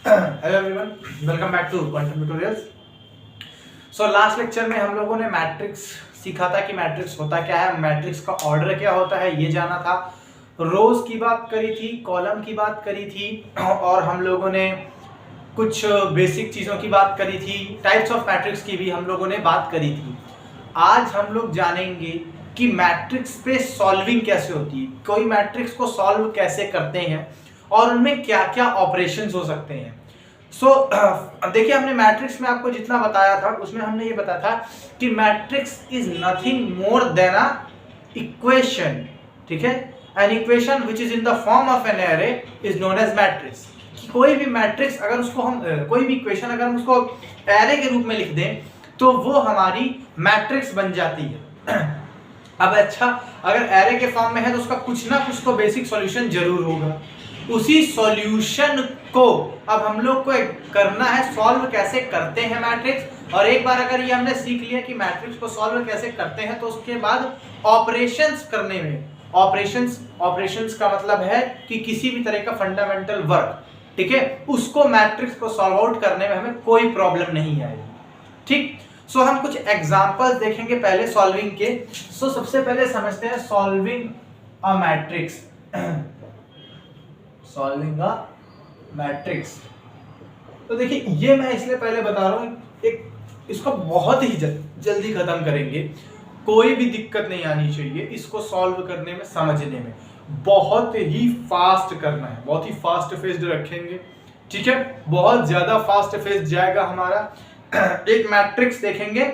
Hello everyone, welcome back to quantum tutorials. So last lecture में हम लोगों ने मैट्रिक्स सीखा था कि मैट्रिक्स होता क्या है, मैट्रिक्स का ऑर्डर क्या होता है ये जाना था, रोज की बात करी थी, कॉलम की बात करी थी और हम लोगों ने कुछ बेसिक चीज़ों की बात करी थी, टाइप्स ऑफ मैट्रिक्स की भी हम लोगों ने बात करी थी। आज हम लोग जानेंगे कि मैट्रिक्स पे सॉल्विंग कैसे होती है, कोई मैट्रिक्स को सॉल्व कैसे करते हैं और उनमें क्या क्या ऑपरेशंस हो सकते हैं। देखिए, हमने मैट्रिक्स में आपको जितना बताया था उसमें हमने ये बताया था कि matrix is nothing more than a equation. ठीक है, an equation which is in the form of an array is known as matrix. कोई भी मैट्रिक्स अगर उसको हम कोई भी इक्वेशन अगर हम उसको एरे के रूप में लिख दें तो वो हमारी मैट्रिक्स बन जाती है। अब अच्छा, अगर एरे के फॉर्म में है तो उसका कुछ ना कुछ तो बेसिक सॉल्यूशन जरूर होगा। उसी सॉल्यूशन को अब हम लोग को करना है, सॉल्व कैसे करते हैं मैट्रिक्स। और एक बार अगर ये हमने सीख लिया कि मैट्रिक्स को सॉल्व कैसे करते हैं तो उसके बाद ऑपरेशंस करने में, ऑपरेशंस का मतलब है कि किसी भी तरह का फंडामेंटल वर्क, ठीक है, उसको मैट्रिक्स को सॉल्व आउट करने में हमें कोई प्रॉब्लम नहीं आएगी। ठीक, सो हम कुछ एग्जांपल्स देखेंगे पहले सॉल्विंग के। सो सबसे पहले समझते हैं solving a matrix. Solving a matrix, तो देखिए ये मैं इसलिए पहले बता रहा हूँ, एक इसको बहुत ही जल्दी खत्म करेंगे, कोई भी दिक्कत नहीं आनी चाहिए इसको सॉल्व करने में, समझने में बहुत ही फास्ट करना है, बहुत ही फास्ट फेस्ड रखेंगे। ठीक है, बहुत ज्यादा फास्ट फेस्ड जाएगा हमारा। एक मैट्रिक्स देखेंगे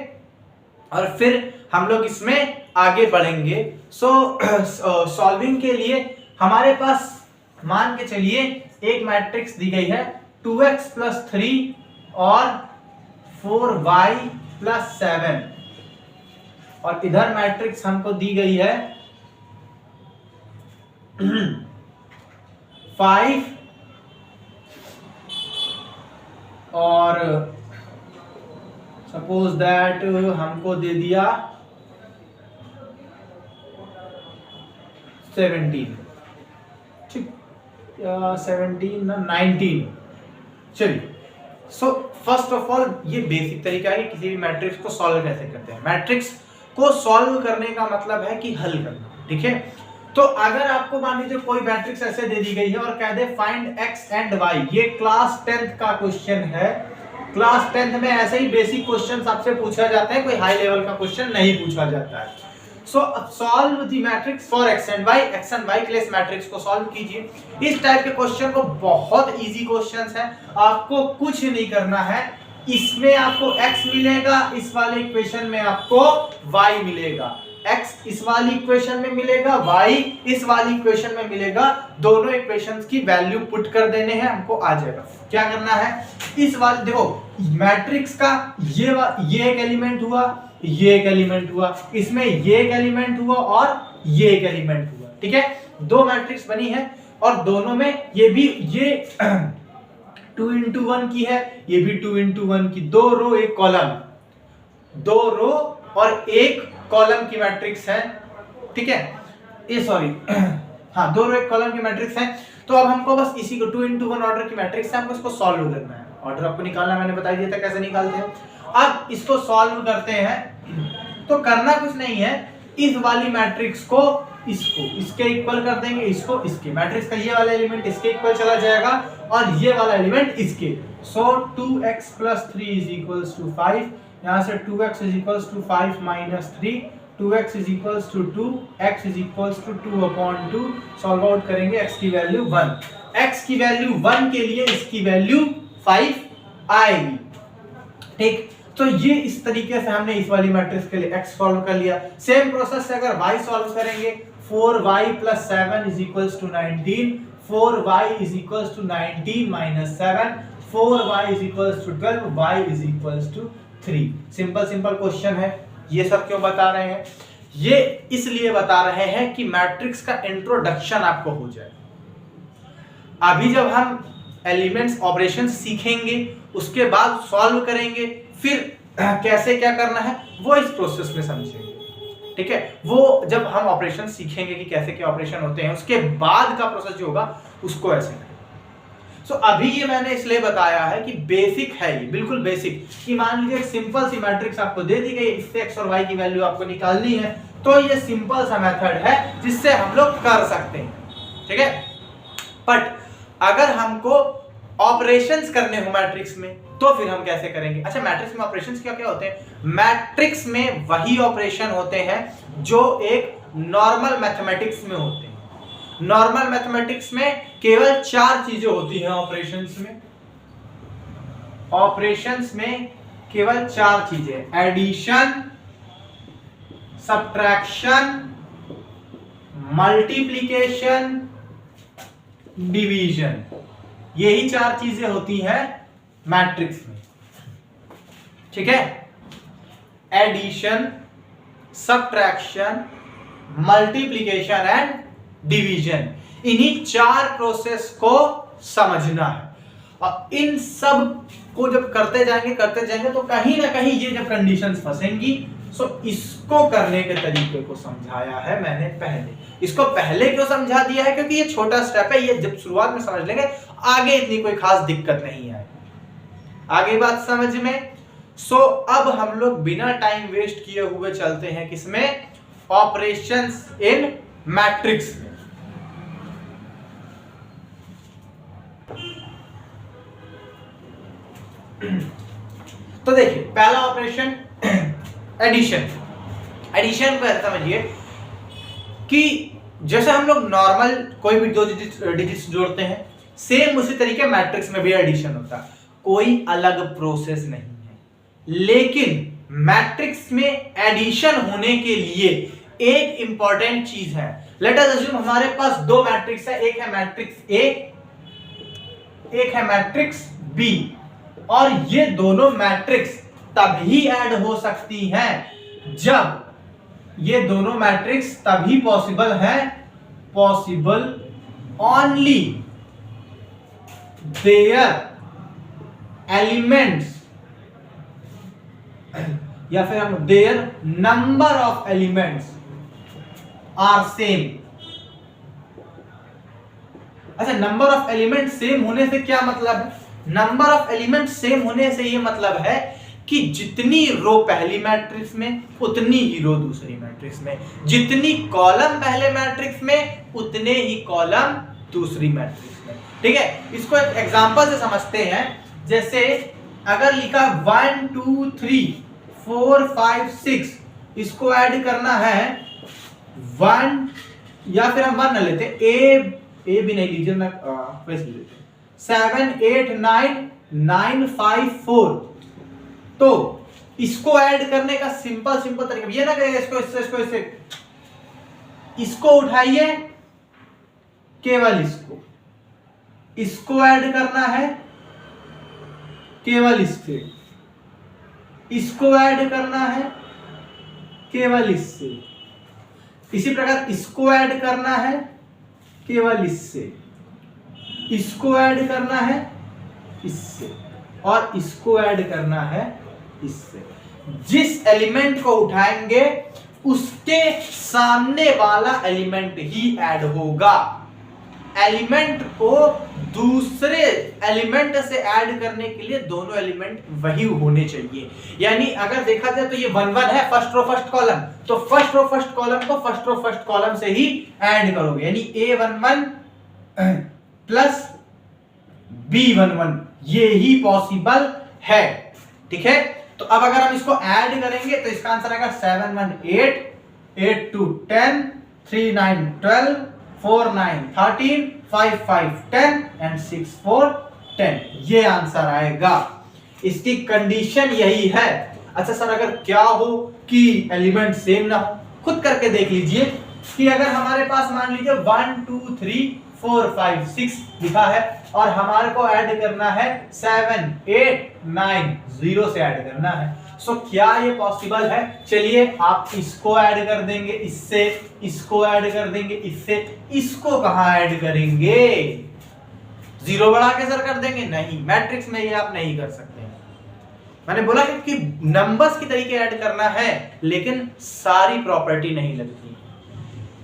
और फिर हम लोग इसमें आगे बढ़ेंगे। सॉल्विंग के लिए हमारे पास मान के चलिए एक मैट्रिक्स दी गई है 2x + 3 और 4y + 7 और इधर मैट्रिक्स हमको दी गई है 5 और सपोज दैट हमको दे दिया 17, ठीक, 17 ना 19। चलिए, सो फर्स्ट ऑफ ऑल ये बेसिक तरीका है कि किसी भी मैट्रिक्स को सॉल्व कैसे करते हैं। मैट्रिक्स को सॉल्व करने का मतलब है कि हल करना। ठीक है, तो अगर आपको मान लीजिए कोई मैट्रिक्स ऐसे दे दी गई है और कह they find x and y, ये क्लास 10th का क्वेश्चन है। क्लास 10th में ऐसे ही बेसिक क्वेश्चंस आपसे पूछा जाता है, कोई हाई लेवल का क्वेश्चन नहीं पूछा जाता है। सो solve the matrix for x and y के लिए इस मैट्रिक्स को सॉल्व कीजिए। इस टाइप के क्वेश्चन को बहुत इजी क्वेश्चंस है, आपको कुछ नहीं करना है। इसमें आपको x मिलेगा, इस वाले इक्वेशन में आपको y मिलेगा, x इस वाली इक्वेशन में मिलेगा, y इस वाली इक्वेशन में मिलेगा। दोनों इक्वेशंस की वैल्यू पुट कर देने हैं, हमको आ जाएगा। क्या करना है, इस वाले देखो मैट्रिक्स का ये एक एलिमेंट हुआ, ये एक एलिमेंट हुआ, इसमें ये एक एलिमेंट हुआ और ये एक एलिमेंट हुआ। ठीक है, दो मैट्रिक्स बनी है और दोनों में ये 2 into 1 की है, ये भी 2 into 1 की, 2 रो एक कॉलम, 2 रो और एक कॉलम की मैट्रिक्स है। ठीक है, ये सॉरी हाँ, 2 रो एक कॉलम की मैट्रिक्स है। तो अब हमको बस इसी को 2 into 1 ऑर्डर की मैट्रिक्स है, हमको इसको सॉल्व करना है। ऑर्डर आपको निकालना मैंने बता दिया था कैसे निकालते हैं। अब इसको सॉल्व करते हैं तो करना कुछ नहीं है, इस वाली मैट्रिक्स को इसके इक्वल कर देंगे, इसको इसके, मैट्रिक्स का ये वाला एलिमेंट इसके इक्वल चला जाएगा और ये वाला एलिमेंट इसके। सो 2x + 3 = 5, यहाँ से 2x = 5 - 3, 2x = 2, x = 2/2, solve out करेंगे, x की वैल्यू 1, x की वैल्यू 1 के लिए इसकी वैल्यू 5 आएगी। ठीक, तो ये इस तरीके से हमने इस वाली मैट्रिक्स के लिए x सॉल्व कर लिया। सेम प्रोसेस से अगर y सॉल्व करेंगे, 4y + 7 = 19, 4y = 19 - 7, 4y = 12, y = 3। Simple question है। ये सब क्यों बता रहे हैं, ये इसलिए बता रहे हैं कि मैट्रिक्स का इंट्रोडक्शन आपको हो जाए। अभी जब हम एलिमेंट्स ऑपरेशन सीखेंगे उसके बाद सॉल्व करेंगे, फिर कैसे क्या करना है वो इस प्रोसेस में समझेंगे। ठीक है, वो जब हम ऑपरेशन सीखेंगे कि कैसे क्या ऑपरेशन होते हैं उसके बाद का प्रोसेस जो होगा उसको ऐसे करेंगे। सो अभी ये मैंने इसलिए बताया है कि बेसिक है, ये बिल्कुल बेसिक, कि मान लीजिए एक सिंपल सी मैट्रिक्स आपको दे दी गई, इससे एक्स और वाई की वैल्यू आपको निकालनी है, तो ये सिंपल सा मेथड है जिससे हम लोग कर सकते हैं, ठीक है। बट अगर हमको ऑपरेशंस करने हो मैट्रिक्स में तो फिर हम कैसे करेंगे? अच्छा, मैट्रिक्स में ऑपरेशंस क्या क्या होते हैं? मैट्रिक्स में वही ऑपरेशन होते हैं जो एक नॉर्मल मैथमेटिक्स में होते हैं। नॉर्मल मैथमेटिक्स में केवल 4 चीजें होती हैं ऑपरेशंस में। ऑपरेशंस में केवल 4 चीजें, एडिशन, सब्ट्रैक्शन, मल्टीप्लिकेशन, डिवीजन, यही 4 चीजें होती हैं मैट्रिक्स में, ठीक है। Addition, subtraction, multiplication and division, इन्हीं 4 प्रोसेस को समझना है। और इन सब को जब करते जाएंगे तो कहीं ना कहीं ये जब कंडीशंस फंसेंगी, सो इसको करने के तरीके को समझाया है मैंने पहले। इसको पहले क्यों समझा दिया है? क्योंकि ये छोटा स्टेप है, ये जब शुरुआत में समझ लेंगे आगे इतनी कोई खास दिक्कत नहीं है। आगे बात समझ में। सो अब हम लोग बिना टाइम वेस्ट किए हुए चलते हैं किसमें? ऑपरेशंस इन मैट्रिक्स में। तो देखिए, पहला ऑपरेशन एडिशन। एडिशन को ऐसा समझिए कि जैसे हम लोग नॉर्मल कोई भी 2 डिजिट्स जोड़ते हैं, सेम उसी तरीके मैट्रिक्स में भी एडिशन होता है, कोई अलग प्रोसेस नहीं है। लेकिन मैट्रिक्स में एडिशन होने के लिए एक इंपॉर्टेंट चीज है। लेट अस अज्यूम हमारे पास 2 मैट्रिक्स है, एक है मैट्रिक्स ए, एक है मैट्रिक्स बी, और ये दोनों मैट्रिक्स तभी ऐड हो सकती हैं जब ये दोनों मैट्रिक्स तभी पॉसिबल है, पॉसिबल ओनली देयर एलिमेंट्स, या फिर हम their number of elements are same. अच्छा, नंबर ऑफ एलिमेंट सेम होने से क्या मतलब है? नंबर ऑफ एलिमेंट सेम होने से ये मतलब है कि जितनी रो पहली मैट्रिक्स में उतनी ही रो दूसरी मैट्रिक्स में, जितनी कॉलम पहले मैट्रिक्स में उतने ही कॉलम दूसरी मैट्रिक्स में, ठीक है। इसको एक एग्जांपल से समझते हैं। जैसे अगर लिखा 1 2 3 4 5 6, इसको ऐड करना है 1, या फिर हम 1 न लेते, ए भी नहीं लीजिए, मैं वैसे लेते 7 8 9 9 5 4। तो इसको ऐड करने का सिंपल तरीका ये ना करेगा, इसको उठाइए, केवल इसको ऐड करना है, केवल इससे, इसको ऐड करना है केवल इससे, इसी प्रकार इसको ऐड करना है केवल इससे, इसको ऐड करना है इससे, और इसको ऐड करना है इससे। जिस एलिमेंट को उठाएंगे उसके सामने वाला एलिमेंट ही ऐड होगा। एलिमेंट को दूसरे एलिमेंट से ऐड करने के लिए दोनों एलिमेंट वही होने चाहिए। यानी अगर देखा जाए तो ये 1 1 है, फर्स्ट रो फर्स्ट कॉलम, तो फर्स्ट रो फर्स्ट कॉलम को फर्स्ट रो फर्स्ट कॉलम से ही ऐड करोगे, यानी A11 प्लस B11, ये ही पॉसिबल है, ठीक है। तो अब अगर हम इसको ऐड करेंगे तो इसका आंसर आएगा 7 1 8, 8 2 10, 3 9 12, 4 9 13, 5 5 10 एंड 6 4 10, ये आंसर आएगा। इसकी कंडीशन यही है। अच्छा सर, अगर क्या हो कि एलिमेंट सेम ना हो, खुद करके देख लीजिए कि अगर हमारे पास मान लीजिए 1 2 3 4 5 6 लिखा है और हमारे को ऐड करना है 7 8 9, 0 से ऐड करना है, सो क्या ये पॉसिबल है? चलिए आप इसको ऐड कर देंगे इससे, इसको ऐड कर देंगे इससे, इसको कहां ऐड करेंगे? 0 बढ़ा के सर कर देंगे? नहीं, मैट्रिक्स में ये आप नहीं कर सकते। मैंने बोला कि नंबर्स की तरीके ऐड करना है, लेकिन सारी प्रॉपर्टी नहीं लगती,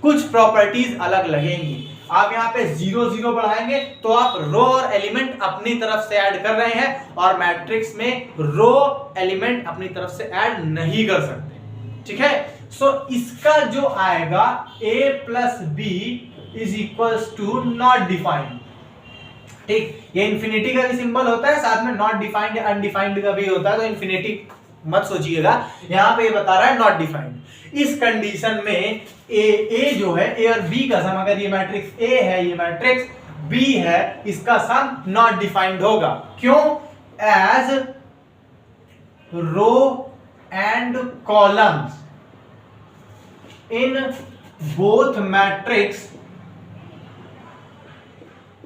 कुछ प्रॉपर्टीज अलग लगेंगी। आप यहाँ पे 0 0 बढ़ाएंगे तो आप रो और एलिमेंट अपनी तरफ से ऐड कर रहे हैं, और मैट्रिक्स में रो एलिमेंट अपनी तरफ से ऐड नहीं कर सकते। ठीक है, सो इसका जो आएगा a plus B is equals to not defined. ठीक, ये इन्फिनिटी का भी सिंबल होता है, साथ में नॉट डिफाइंड या अनडिफाइंड का भी होता है, तो इन्फिनिटी मत सोचिएगा, यहाँ पे ये बता रहा है नॉट डिफाइंड। इस कंडीशन में ए जो है, ए और बी का सम, अगर ये मैट्रिक्स ए है, ये मैट्रिक्स बी है, इसका सम नॉट डिफाइंड होगा। क्यों? As row and columns in both matrix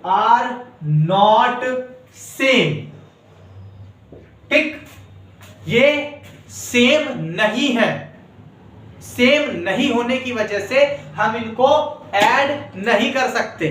are not same. ठीक, ये सेम नहीं है, सेम नहीं होने की वजह से हम इनको ऐड नहीं कर सकते।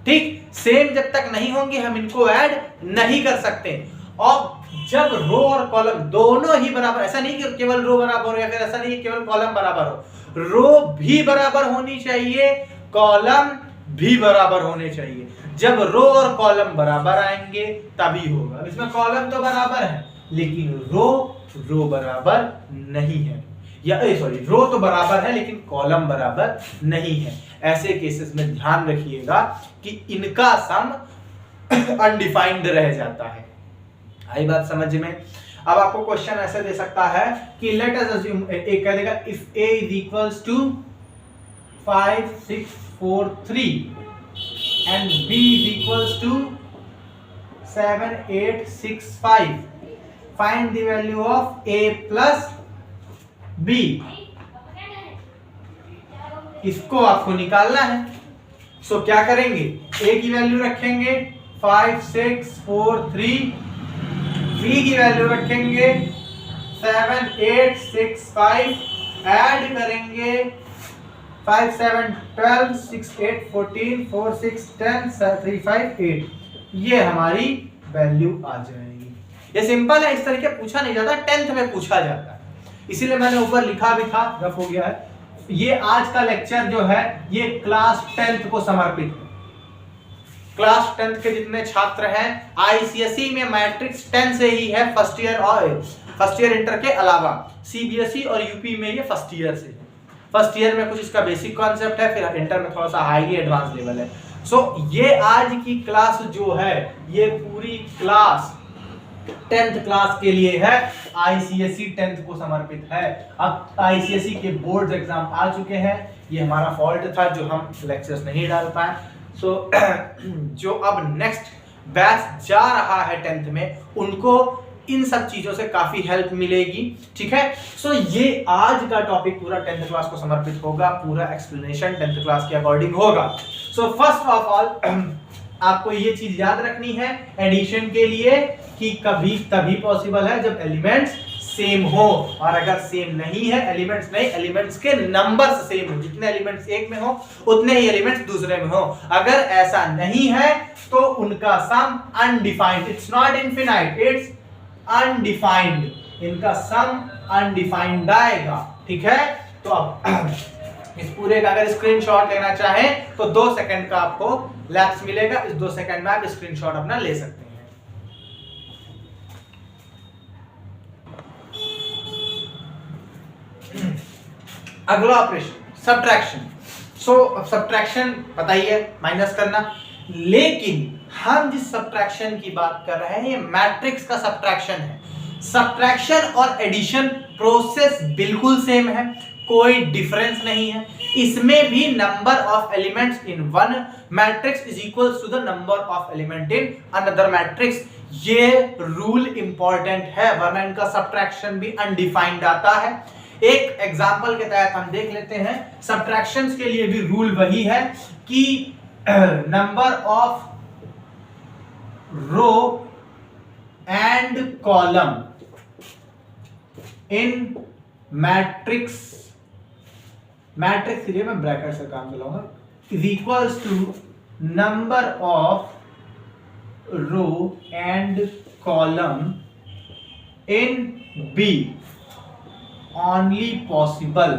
ठीक, सेम जब तक नहीं होंगे हम इनको ऐड नहीं कर सकते। और जब रो और कॉलम दोनों ही बराबर, ऐसा नहीं कि केवल रो बराबर हो या फिर ऐसा नहीं कि केवल कॉलम बराबर हो, रो भी बराबर होनी चाहिए, कॉलम भी बराबर होने चाहिए। जब रो और कॉलम बराबर आएंगे तभी होगा। इसमें कॉलम तो बराबर है लेकिन रो बराबर नहीं है, या सॉरी, रो तो बराबर है लेकिन कॉलम बराबर नहीं है। ऐसे केसेस में ध्यान रखिएगा कि इनका सम अनडिफाइंड रह जाता है। आई बात समझ में? अब आपको क्वेश्चन ऐसे दे सकता है कि लेट अस अज्यूम, एक कह देगा if a is equals to 5 6 4 3 and b is equals to 7 8 6 5, find the value of a plus b। इसको आपको निकालना है। सो क्या करेंगे, a की वैल्यू रखेंगे 5 6 4 3, b की वैल्यू रखेंगे 7 8 6 5, ऐड करेंगे 5 7 12 6 8 14 4 6 10 3 5 8, ये हमारी वैल्यू आ जाएगी। ये सिंपल है, इस तरीके पूछा नहीं जाता, 10th में पूछा जाता है, इसीलिए मैंने ऊपर लिखा भी था, रफ हो गया है। ये आज का लेक्चर जो है ये क्लास 10th को समर्पित है। क्लास 10th के जितने छात्र हैं, आईसीएसई में मैट्रिक्स 10 से ही है, फर्स्ट ईयर इंटर के अलावा सीबीएसई और यूपी में ये फर्स्ट ईयर से है। फर्स्ट ईयर में कुछ इसका बेसिक कॉन्सेप्ट है, फिर इंटर में थोड़ा सा हाईली एडवांस लेवल है। सो ये आज की क्लास जो है ये पूरी क्लास 10th क्लास के लिए है, आईसीएसई 10th को समर्पित है। अब आईसीएसई के बोर्ड एग्जाम आ चुके हैं, ये हमारा फॉल्ट था जो हम लेक्चर्स नहीं डाल पाए। सो जो अब नेक्स्ट बैच जा रहा है 10th में, उनको इन सब चीजों से काफी हेल्प मिलेगी। ठीक है, सो ये आज का टॉपिक पूरा 10th क्लास को समर्पित होगा, पूरा एक्सप्लेनेशन 10th क्लास के अकॉर्डिंग होगा। सो फर्स्ट ऑफ ऑल आपको ये चीज याद रखनी है एडिशन के लिए कि कभी तभी पॉसिबल है जब एलिमेंट्स सेम हो, और अगर सेम नहीं है, एलिमेंट्स नहीं, एलिमेंट्स के नंबर्स सेम हो, जितने एलिमेंट्स एक में हो उतने ही एलिमेंट्स दूसरे में हो। अगर ऐसा नहीं है तो उनका sum undefined, it's not infinite, it's undefined, इनका सम अनडिफाइंड आएगा। ठीक है, तो अब इस पूरे का अगर स्क्रीनशॉट लेना चाहें तो 2 सेकंड का आपको लैप्स मिलेगा, इस 2 सेकंड में आप स्क्रीनशॉट अपना ले सकते हैं। अगला ऑपरेशन सब्ट्रैक्शन। सो सब्ट्रैक्शन पता ही है, माइनस करना, लेकिन हम जिस सब्ट्रैक्शन की बात कर रहे हैं ये मैट्रिक्स का सब्ट्रैक्शन है। सब्ट्रैक्शन और एडिशन प्रोसेस बिल्कुल सेम है, कोई डिफरेंस नहीं है। इसमें भी number of elements in one matrix is equals to the number of element in another matrix. ये रूल इंपॉर्टेंट है, वरना इनका सब्ट्रैक्शन भी अनडिफाइंड आता है। एक एग्जांपल के तहत हम देख लेते हैं, सब्ट्रैक्शंस के लिए भी रूल वही है कि number of row and column in matrix के लिए मैं ब्रैकेट से काम चलाऊंगा, is equals to number of row and column in B only possible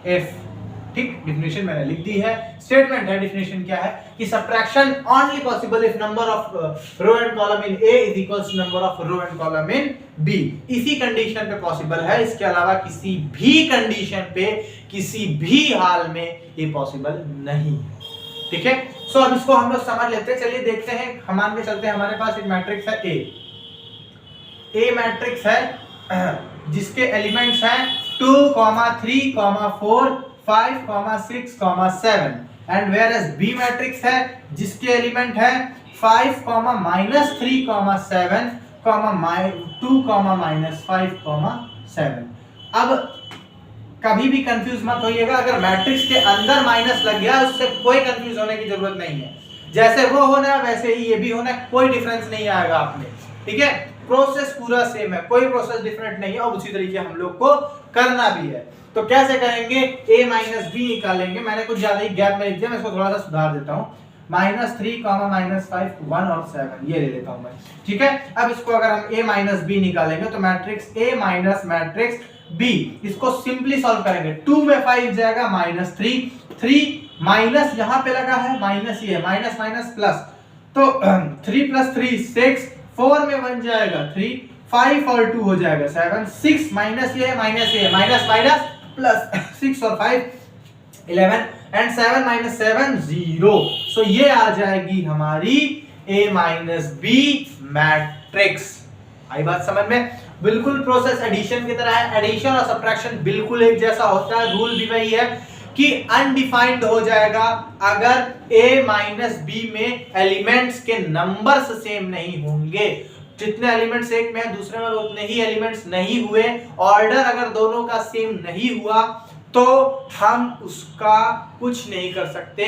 if ठीक, डिफिनेशन मैंने लिख दी है। स्टेटमेंट है, डिफिनेशन क्या है कि subtraction only possible if number of row and column in A is equals to number of row and column in B. इसी condition पे पॉसिबल है, इसके अलावा किसी भी कंडीशन पे किसी भी हाल में ये पॉसिबल नहीं है। ठीक है, सो अब इसको हम लोग समझ लेते हैं। चलिए देखते हैं, हम मान के चलते हैं हमारे पास एक मैट्रिक्स है ए मैट्रिक्स है जिसके एलिमेंट्स हैं 2, 3, 4, 5, 6, 7 and where as B matrix है जिसके एलिमेंट है 5, -3, 7, 2, -5, 7। अब कभी भी कंफ्यूज मत होइएगा, अगर मैट्रिक्स के अंदर माइनस लग गया उससे कोई कंफ्यूज होने की जरूरत नहीं है। जैसे वो होना है वैसे ही ये भी होना है, कोई डिफरेंस नहीं आएगा आप में। ठीक है, प्रोसेस पूरा सेम है, कोई प्रोसेस डिफरेंट नहीं है और उसी तरीके हम लोग को करना भी है। तो कैसे करेंगे, a - b निकालेंगे। मैंने कुछ ज्यादा ही गैप में लिख दिया, मैं इसको थोड़ा सा सुधार देता हूं। -3, -5, 1 और 7 ये ले लेता हूं मैं। ठीक है, अब इसको अगर हम a - b निकालेंगे तो matrix a minus matrix b, इसको सिंपली सॉल्व करेंगे। 2 में 5 जाएगा -3, 3 माइनस यहां पे लगा है माइनस, ये माइनस माइनस प्लस, तो 3 + 3 6, 4 में 1 जाएगा 3, 5 और 2 हो जाएगा 7, 6 माइनस ये माइनस प्लस 6 और 5 11 एंड 7 - 7 0। सो ये आ जाएगी हमारी a - b मैट्रिक्स। आई बात समझ में? बिल्कुल प्रोसेस एडिशन की तरह है, एडिशन और सब्ट्रैक्शन बिल्कुल एक जैसा होता है। रूल भी वही है कि अनडिफाइंड हो जाएगा अगर a - b में एलिमेंट्स के नंबर्स सेम नहीं होंगे। जितने एलिमेंट्स एक में है दूसरे में उतने ही एलिमेंट्स नहीं हुए, ऑर्डर अगर दोनों का सेम नहीं हुआ तो हम उसका कुछ नहीं कर सकते,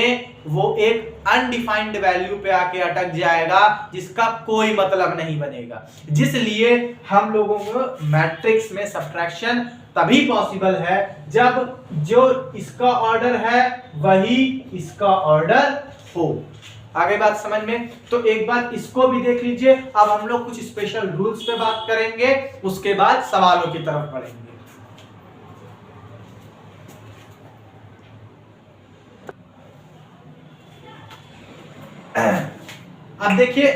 वो एक अनडिफाइंड वैल्यू पे आके अटक जाएगा जिसका कोई मतलब नहीं बनेगा। जिसलिए हम लोगों को मैट्रिक्स में सब्ट्रैक्शन तभी पॉसिबल है जब जो इसका ऑर्डर है वही इसका ऑर्डर हो। आगे बात समझ में? तो एक बात इसको भी देख लीजिए। अब हम लोग कुछ स्पेशल रूल्स पे बात करेंगे, उसके बाद सवालों की तरफ बढ़ेंगे। अब देखिए,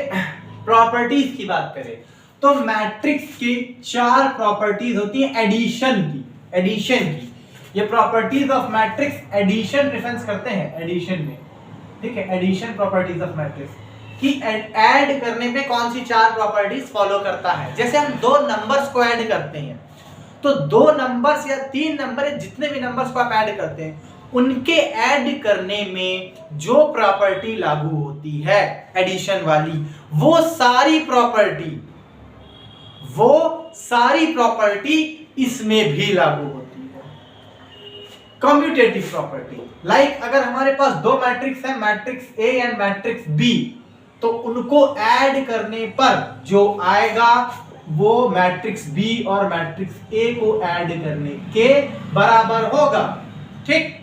प्रॉपर्टीज की बात करें तो मैट्रिक्स की 4 प्रॉपर्टीज होती हैं एडिशन की। ये properties of matrix addition reference करते हैं एडिशन में। ठीक है, एडिशन प्रॉपर्टीज ऑफ मैट्रिक्स कि ऐड करने पे कौन सी 4 प्रॉपर्टीज फॉलो करता है। जैसे हम 2 नंबर्स को ऐड करते हैं तो 2 नंबर्स या 3 नंबर, जितने भी नंबर्स को आप ऐड करते हैं उनके ऐड करने में जो प्रॉपर्टी लागू होती है एडिशन वाली, वो सारी प्रॉपर्टी इसमें भी लागू होती है। कम्यूटेटिव प्रॉपर्टी, लाइक अगर हमारे पास 2 मैट्रिक्स है, matrix A and matrix B, तो उनको ऐड करने पर जो आएगा वो मैट्रिक्स बी और मैट्रिक्स ए को ऐड करने के बराबर होगा। ठीक,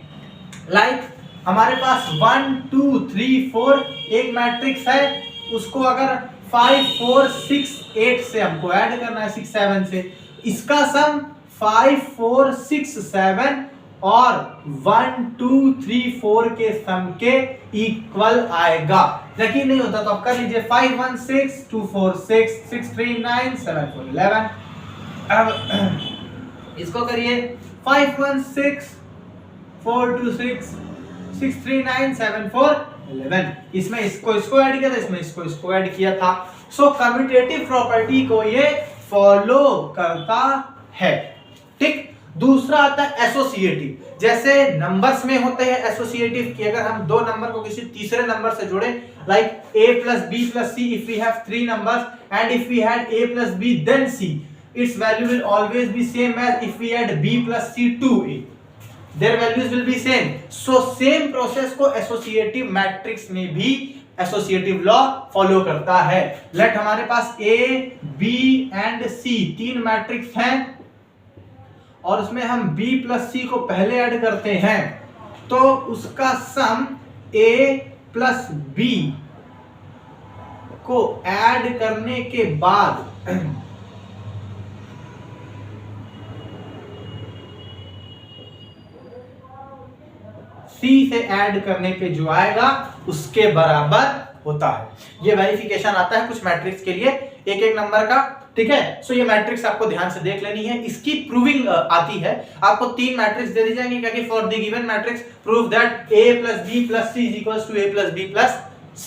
लाइक हमारे पास 1 2 3 4 एक मैट्रिक्स है, उसको अगर 5 4 6 8 से हमको ऐड करना है, 6 7 से, इसका सम 5 4 6 7 और 1 2 3 4 के सम के इक्वल आएगा। यकीन नहीं होता तो आप कर लीजिए, 5 1 6 2 4 6 6 3 9 7 4 11। अब इसको करिए, 5 1 6 4 2 6 6 3 9 7 4 11। इसमें इसको ऐड किया था, इसमें इसको ऐड किया था। सो कम्यूटेटिव प्रॉपर्टी को ये फॉलो करता है। ठीक, दूसरा आता है एसोसिएटिव। जैसे नंबर्स में होते हैं एसोसिएटिव कि अगर हम 2 नंबर को किसी तीसरे नंबर से जोड़ें, like a + b + c, if we have 3 numbers and if we had a + b then c, its value will always be same as if we add b + c to a, their values will be same. So same process को associative matrix में भी associative law follow करता है। Late हमारे पास a b and c 3 matrix हैं और उसमें हम b + c को पहले ऐड करते हैं, तो उसका सम a + b को ऐड करने के बाद सी से ऐड करने पे जो आएगा उसके बराबर होता है। ये वेरिफिकेशन आता है कुछ मैट्रिक्स के लिए एक एक नंबर का, ठीक है। सो ये मैट्रिक्स आपको ध्यान से देख लेनी है। इसकी प्रूविंग आती है, आपको 3 मैट्रिक्स दे दी जाएंगे कि for the given matrix prove that a + b + c = a + b + c।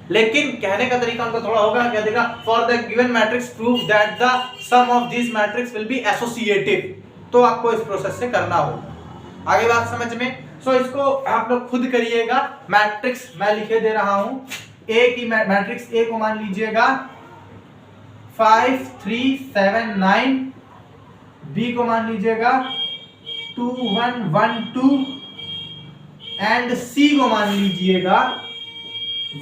लेकिन कहने का तरीका उनका थोड़ा होगा, क्या देगा, for the given matrix prove that the sum of this matrix will be associative. तो आपको इस प्रोसेस से करना होगा। आगे बात समझ में। सो इसको आप लोग खुद करिएगा। मैट्रिक्स मैं लिखे दे रहा हूं। ए की मैट्रिक्स ए को मान लीजिएगा 5 3 7 9, बी को मान लीजिएगा 2 1 1 2 एंड सी को मान लीजिएगा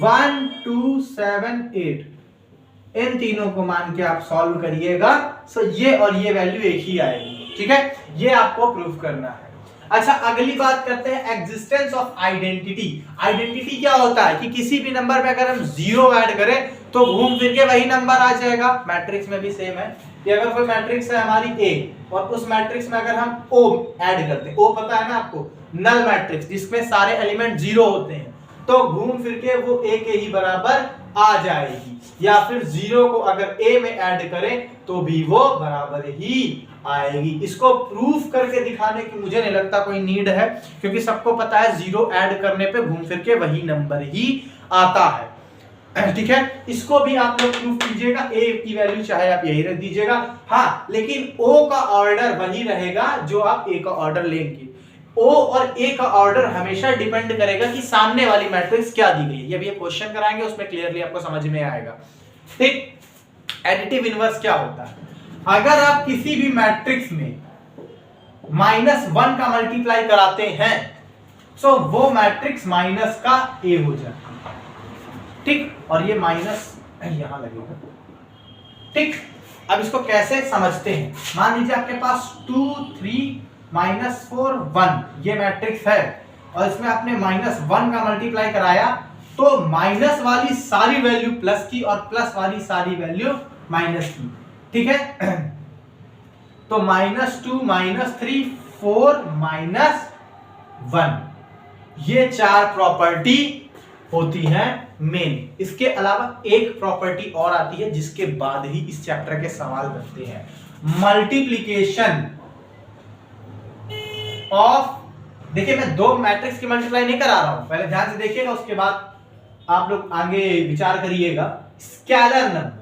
1 2 7 8। इन तीनों को मान के आप सॉल्व करिएगा। सो ये और ये वैल्यू एक ही आएगी, ठीक है। ये आपको प्रूफ करना है। अच्छा, अगली बात करते हैं एग्जिस्टेंस ऑफ आइडेंटिटी। आइडेंटिटी क्या होता है कि किसी भी नंबर में अगर हम 0 ऐड करें तो घूम फिर के वही नंबर आ जाएगा। मैट्रिक्स में भी सेम है कि अगर कोई मैट्रिक्स है हमारी A और उस मैट्रिक्स में अगर हम O ऐड करते हैं, O पता है ना आपको, नल मैट्रिक्स जिसमें सारे एलिमेंट 0 होते हैं, तो घूम फिर के वो A के ही बराबर आ जाएगी। या फिर 0 को अगर A में ऐड करें तो भी वो बराबर ही आएगी। इसको प्रूफ करके दिखाने की मुझे नहीं लगता कोई नीड है, क्योंकि सबको पता है 0 ऐड करने पे घूम फिर के वही नंबर ही आता है, ठीक है। इसको भी आप लोग प्रूफ कीजिएगा। A की वैल्यू चाहे आप यही रख दीजिएगा, हाँ, लेकिन O का ऑर्डर वही रहेगा जो आप A का ऑर्डर लेंगे। O और A का ऑर्डर हमेशा डिपेंड करेगा कि सामने वाली मैट्रिक्स क्या दी गई है। ये भी क्वेश्चन कराएंगे, उसमें क्लियरली आपको समझ में आएगा, ठीक। एडिटिव इनवर्स क्या होता है? अगर आप किसी भी मैट्रिक्स में -1 का मल्टीप्लाई कराते हैं तो वो मैट्रिक्स माइनस का A हो जाता है, ठीक। और ये माइनस यहां लगेगा, ठीक। अब इसको कैसे समझते हैं? मान लीजिए आपके पास 2 3 -4 1 ये मैट्रिक्स है और इसमें आपने -1 का मल्टीप्लाई कराया तो माइनस वाली सारी वैल्यू प्लस की और प्लस वाली सारी वैल्यू माइनस की, ठीक है। तो -2 -3 4 -1 ये 4 प्रॉपर्टी होती हैं मेन। इसके अलावा एक प्रॉपर्टी और आती है जिसके बाद ही इस चैप्टर के सवाल बनते हैं। मल्टीप्लिकेशन ऑफ, देखिए मैं 2 मैट्रिक्स की मल्टीप्लाई नहीं करा रहा हूं, पहले ध्यान से देखिएगा, उसके बाद आप लोग आगे विचार करिएगा। स्केलर नंबर,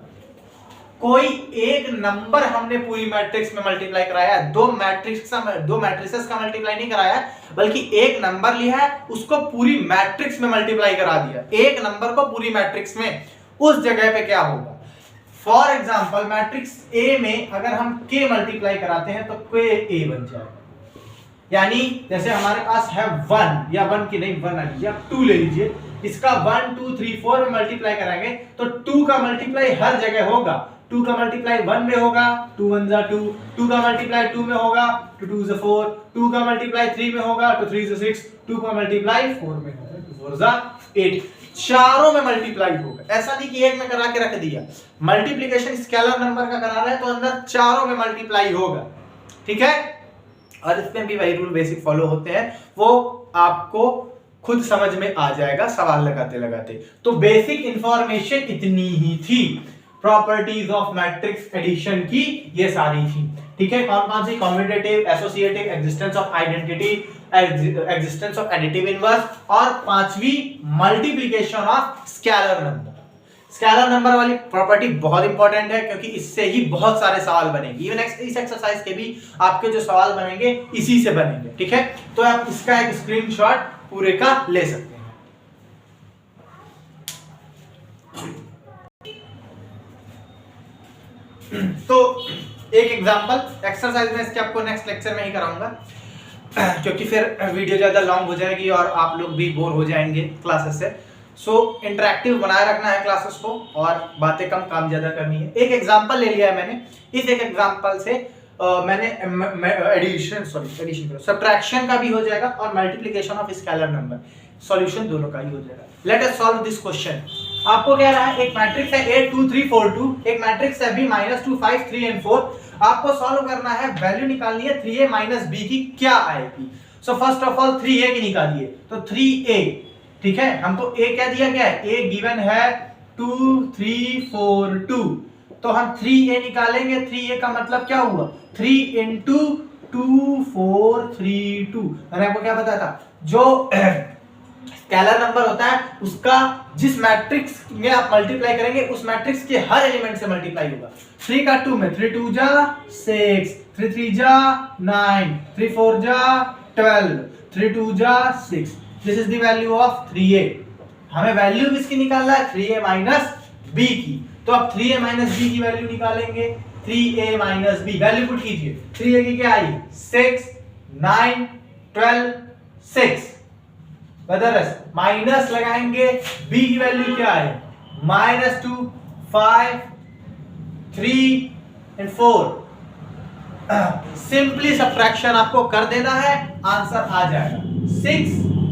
कोई एक नंबर हमने पूरी मैट्रिक्स में मल्टीप्लाई कराया है, 2 मैट्रिसेस का मल्टीप्लाई नहीं कराया है, बल्कि एक नंबर लिया है उसको पूरी मैट्रिक्स में मल्टीप्लाई करा दिया। एक नंबर को पूरी मैट्रिक्स में, उस जगह पे क्या होगा? फॉर एग्जांपल मैट्रिक्स ए में अगर हम के मल्टीप्लाई कराते हैं तो के ए बन जाएगा। यानी जैसे हमारे पास है 1 या 1 की नहीं 1 आ लीजिए, आप 2 ले लीजिए, इसका 1 2 3 4 में मल्टीप्लाई कराएंगे तो 2 का मल्टीप्लाई हर जगह होगा। 2 का मल्टीप्लाई 1 में होगा, 2 1 जा 2, 2 का मल्टीप्लाई 2 में होगा, 2 2 जा 4, 2 का मल्टीप्लाई 3 में होगा, 2 3 जा 6, 2 का मल्टीप्लाई 4 में होगा, 2 4 जा 8। चारों में मल्टीप्लाई होगा। ऐसा नहीं कि एक में करा के रख दिया। मल्टीप्लिकेशन स्केलर नंबर का करा रहे हैं तो अंदर चारों में मल्टीप्लाई होगा, ठीक है। और इसमें भी वही रूल बेसिक फॉलो होते हैं, वो आपको खुद समझ में आ जाएगा सवाल लगाते लगाते। तो बेसिक इंफॉर्मेशन इतनी ही थी प्रॉपर्टीज ऑफ मैट्रिक्स एडिशन की, ये सारी थी, ठीक है। कौन कौन सी? Commutative, associative, existence of identity, existence of additive inverse, और 5वीं multiplication of scalar number. Scalar number वाली प्रॉपर्टी बहुत इंपॉर्टेंट है क्योंकि इससे ही बहुत सारे सवाल बनेंगे। इवन इस एक्सरसाइज के भी आपके जो सवाल बनेंगे इसी से बनेंगे, ठीक है। तो आप इसका एक स्क्रीनशॉट पूरे का ले सकते हैं। तो एक एग्जांपल एक्सरसाइज में इसके आपको नेक्स्ट लेक्चर में ही कराऊंगा क्योंकि फिर वीडियो ज्यादा लॉन्ग हो जाएगी और आप लोग भी बोर हो जाएंगे क्लासेस से। सो इंटरेक्टिव बनाए रखना है क्लासेस को और बातें कम काम ज्यादा करनी है। एक एग्जांपल ले लिया है मैंने, इस एक एग्जांपल से मैंने सब्ट्रैक्शन का भी हो जाएगा और multiplication of scalar number, solution दोनों का ही हो जाएगा। Let us solve this question. आपको कह रहा है एक मैट्रिक्स है A 2 3 4 2, एक मैट्रिक्स है B -2 5 3 and 4। आपको सॉल्व करना है, वैल्यू निकालनी है 3A - B की क्या आएगी। So first of all 3a की निकालिए, तो 3a, ठीक है, हमको a क्या दिया गया है, a गिवन है 2 3 4 2, तो हम 3a निकालेंगे। 3a का मतलब क्या हुआ, 3 इंटू 2 4 3 2। मैंने आपको क्या बताया था, जो स्केलर नंबर होता है उसका जिस मैट्रिक्स में आप मल्टीप्लाई करेंगे उस मैट्रिक्स के हर एलिमेंट से मल्टीप्लाई होगा। 3 का 2 में 3 2 जा 6, 3 3 जा 9, 3 4 जा 12, 3 2 जा 6। This is the value of 3a। हमें वैल्यू किसकी निकालना है, 3a माइनस b की। तो अब 3a माइनस b की वैल्यू निकालेंगे। 3a minus b value put कीजिए। 3a की क्या आई, 6 9 12 6, माइनस लगाएंगे, b की वैल्यू क्या है, -2 5 3 एंड 4। सिंपली सब्ट्रैक्शन आपको कर देना है, आंसर आ जाएगा। 6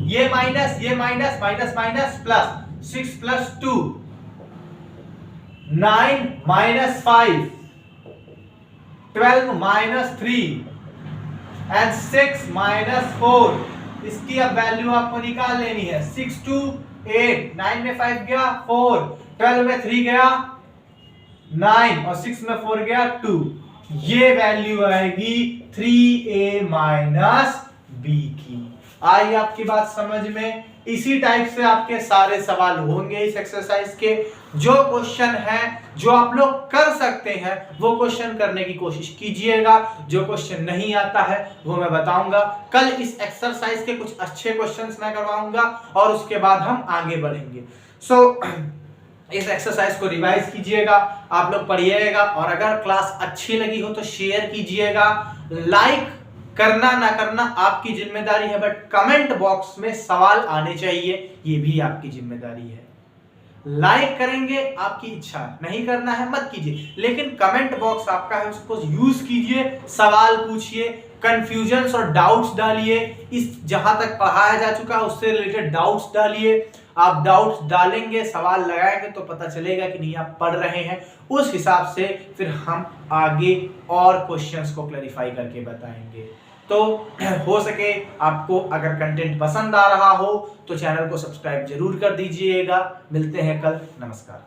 ये minus minus minus plus 6 plus 2 9 minus 5 12 minus 3 and 6 minus 4। इसकी अब वैल्यू आपको निकाल लेनी है। 6 2 8, 9 में 5 गया 4, 12 में 3 गया 9 और 6 में 4 गया 2। ये वैल्यू आएगी 3a माइनस b की। आई आपकी बात समझ में। इसी टाइप से आपके सारे सवाल होंगे इस एक्सरसाइज के। जो क्वेश्चन है जो आप लोग कर सकते हैं वो क्वेश्चन करने की कोशिश कीजिएगा। जो क्वेश्चन नहीं आता है वो मैं बताऊंगा। कल इस एक्सरसाइज के कुछ अच्छे क्वेश्चंस मैं करवाऊंगा और उसके बाद हम आगे बढ़ेंगे। इस एक्सरसाइज को रिवाइज कीजिएगा, आप लोग पढ़िएगा, और अगर क्लास अच्छी लगी हो तो शेयर कीजिएगा। लाइक करना ना करना आपकी जिम्मेदारी है, बट कमेंट बॉक्स में सवाल आने चाहिए, ये भी आपकी जिम्मेदारी है। लाइक करेंगे आपकी इच्छा, नहीं करना है मत कीजिए, लेकिन कमेंट बॉक्स आपका है, उसको यूज कीजिए, सवाल पूछिए, कंफ्यूजन्स और डाउट्स डालिए। इस जहां तक पढ़ाया जा चुका है उससे रिलेटेड डाउट्स डालिए। आप डाउट्स डालेंगे, सवाल लगाएंगे तो पता चलेगा कि नहीं आप पढ़ रहे हैं। उस हिसाब से फिर हम आगे और क्वेश्चंस को क्लैरिफाई करके बताएंगे। तो हो सके आपको अगर कंटेंट पसंद आ रहा हो तो चैनल को सब्सक्राइब जरूर कर दीजिएगा। मिलते हैं कल, नमस्कार।